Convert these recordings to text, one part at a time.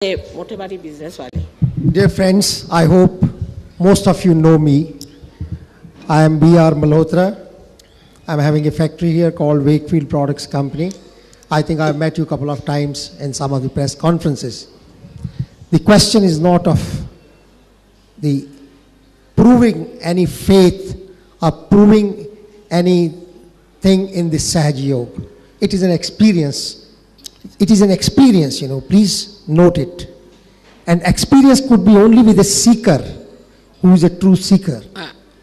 Dear friends, I hope most of you know me. I am B.R. Malhotra. I'm having a factory here called Wakefield Products Company. I think I've met you a couple of times in some of the press conferences. The question is not of the proving any faith or proving anything in this Sahaj Yoga. It is an experience. It is an experience, please note it. And experience could be only with a seeker who is a true seeker.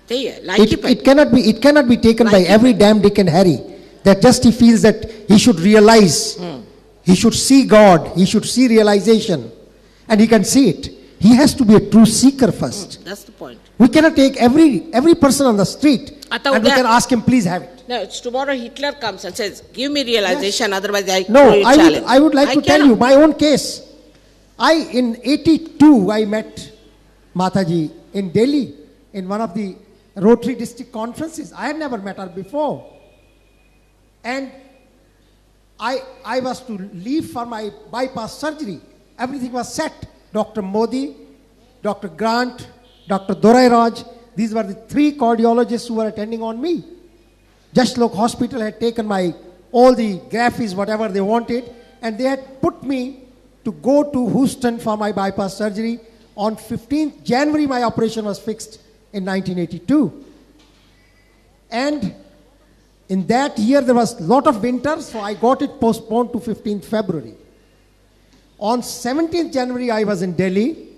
It cannot be taken by every damn Dick and Harry that just he feels that he should realize, he should see God, he should see realization, and he can see it. He has to be a true seeker first. That's the point. We cannot take every person on the street and we can ask him, please have it. No, it's tomorrow Hitler comes and says, give me realization, otherwise I I would like to tell you my own case. In 82, I met Mataji in Delhi in one of the Rotary district conferences. I had never met her before. And I was to leave for my bypass surgery. Everything was set. Dr. Modi, Dr. Grant, Dr. Dorai Raj, these were the three cardiologists who were attending on me. Jashlok Hospital had taken all the graphies, whatever they wanted, and they had put me to go to Houston for my bypass surgery. On 15th January, my operation was fixed in 1982. And in that year, there was a lot of winter, so I got it postponed to 15th February. On 17th January, I was in Delhi,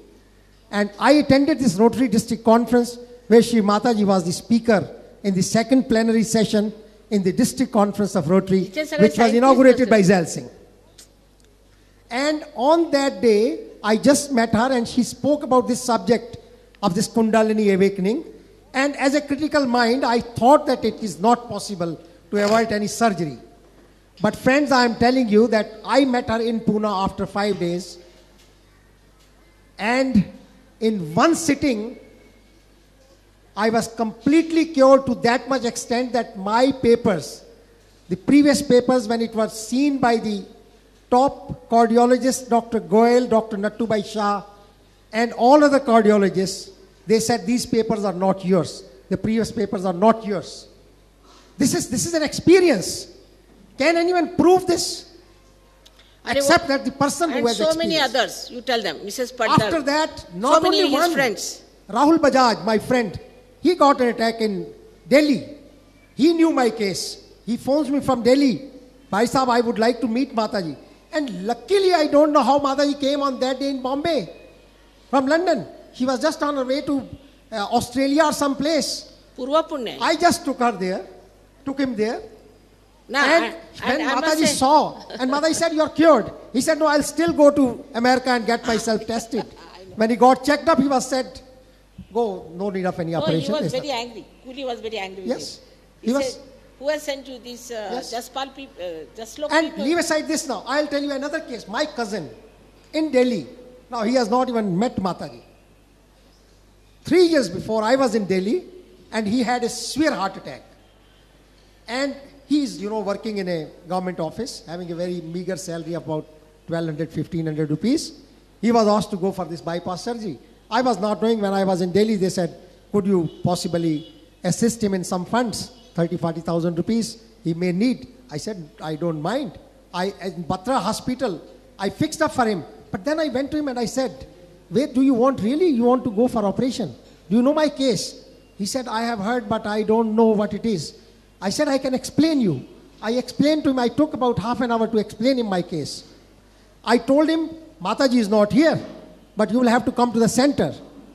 and I attended this Rotary District Conference where Shri Mataji was the speaker in the second plenary session in the District Conference of Rotary, which was inaugurated by Zail Singh. And on that day, I just met her and she spoke about this subject of this Kundalini awakening. And as a critical mind, I thought that it is not possible to avoid any surgery. But friends, I am telling you that I met her in Pune after 5 days. And in one sitting, I was completely cured to that much extent that my papers, the previous papers when it was seen by the top cardiologists, Dr. Goel, Dr. Nattubai Shah, and all other cardiologists, they said these papers are not yours. The previous papers are not yours. This is an experience. Can anyone prove this? Except that the person who has so many others, you tell them, Mrs. Patel. After that, not only one, friends. Rahul Bajaj, my friend, he got an attack in Delhi. He knew my case. He phones me from Delhi. Bhai Sahab, I would like to meet Mataji. And luckily, I don't know how Mataji came on that day in Bombay from London. She was just on her way to Australia or some place. Purva Punya. I just took him there. And when Mataji saw, and Mataji said, you're cured. He said, no, I'll still go to America and get myself tested. When he got checked up, he was said, go, no need of any operation. He was very angry. Kuli was very angry with him. He said, who has sent you these Jaspal people, Jaslok and people? Leave aside this now. I'll tell you another case. My cousin in Delhi, now he has not even met Mataji. 3 years before, I was in Delhi and he had a severe heart attack. And he's, working in a government office, having a very meager salary of about 1,200, 1,500 rupees. He was asked to go for this bypass surgery. I was not knowing. When I was in Delhi, they said, could you possibly assist him in some funds, 30,000, 40,000 rupees he may need. I said, I don't mind. In Batra Hospital, I fixed up for him. But then I went to him and I said, wait, do you want to go for operation? Do you know my case? He said, I have heard, but I don't know what it is. I said, I can explain you. I explained to him, I took about half an hour to explain him my case. I told him, Mataji is not here, but you will have to come to the center.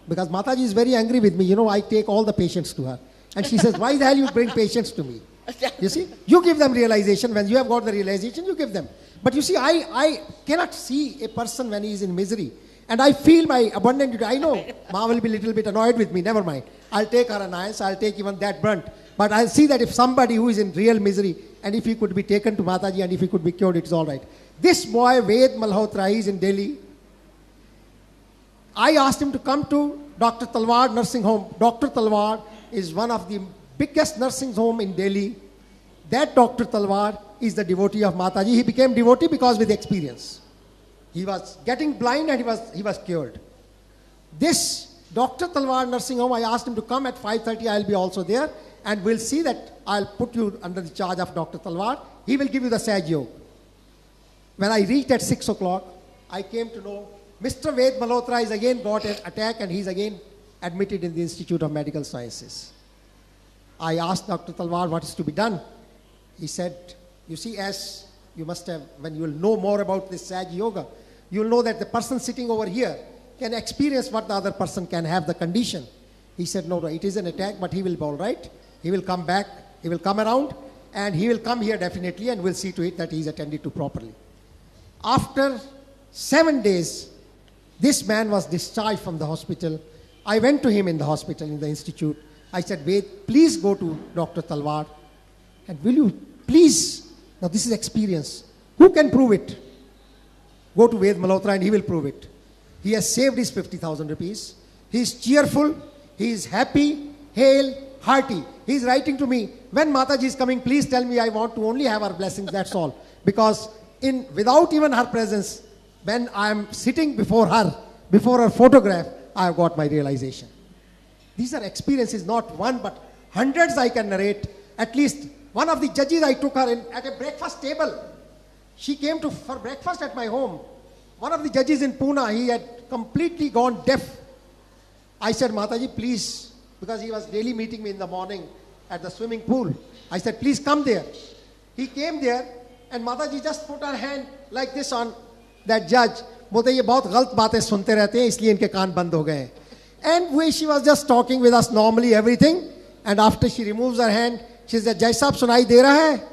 Because Mataji is very angry with me. I take all the patients to her. And she says, why the hell you bring patients to me? You see, you give them realization. When you have got the realization, you give them. But you see, I cannot see a person when he is in misery. And I feel my abundant duty. I know Ma will be a little bit annoyed with me. Never mind. I'll take her annoyance. I'll take even that brunt. But I'll see that if somebody who is in real misery, and if he could be taken to Mataji and if he could be cured, it's all right. This boy, Ved Malhotra, he is in Delhi. I asked him to come to Dr. Talwar nursing home. Dr. Talwar is one of the biggest nursing home in Delhi. That Dr. Talwar is the devotee of Mataji. He became devotee because with experience. He was getting blind and he was cured. This Dr. Talwar nursing home, I asked him to come at 5:30. I'll be also there, and we'll see that I'll put you under the charge of Dr. Talwar. He will give you the Saj Yoga. When I reached at 6 o'clock, I came to know Mr. Ved Malhotra is again got an attack and he's again admitted in the Institute of Medical Sciences. I asked Dr. Talwar what is to be done. He said, you see, as you must have, when you will know more about this Saj Yoga, you will know that the person sitting over here can experience what the other person can have, the condition. He said, no, it is an attack, but he will be all right. He will come back, he will come around, and he will come here definitely, and we'll see to it that he is attended to properly. After 7 days, this man was discharged from the hospital. I went to him in the hospital, in the institute. I said, Ved, please go to Dr. Talwar, and will you please, now this is experience. Who can prove it? Go to Ved Malhotra and he will prove it. He has saved his 50,000 rupees. He is cheerful. He is happy, hale, hearty. He is writing to me, when Mataji is coming, please tell me I want to only have her blessings, that's all. Because without even her presence, when I am sitting before her photograph, I have got my realization. These are experiences, not one, but hundreds I can narrate. At least one of the judges, I took her in at a breakfast table. She came for breakfast at my home. One of the judges in Pune, he had completely gone deaf. I said, Mataji, please, because he was daily meeting me in the morning at the swimming pool. I said, please come there. He came there, and Mataji just put her hand like this on that judge. बोलते ये बहुत गलत बातें सुनते रहते हैं इसलिए इनके कान बंद हो गए. And she was just talking with us normally, everything. And after she removes her hand, she said, Jai Sahab, sunai de raha hai?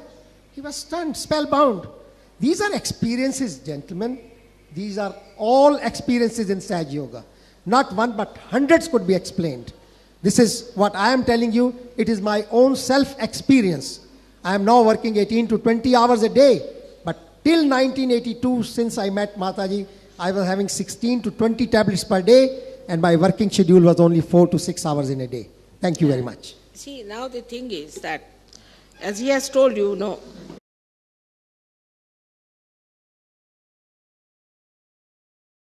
He was stunned, spellbound. These are experiences, gentlemen. These are all experiences in Saj Yoga. Not one, but hundreds could be explained. This is what I am telling you. It is my own self-experience. I am now working 18 to 20 hours a day. But till 1982, since I met Mataji, I was having 16 to 20 tablets per day. And my working schedule was only 4 to 6 hours in a day. Thank you very much. See, now the thing is that, as he has told you,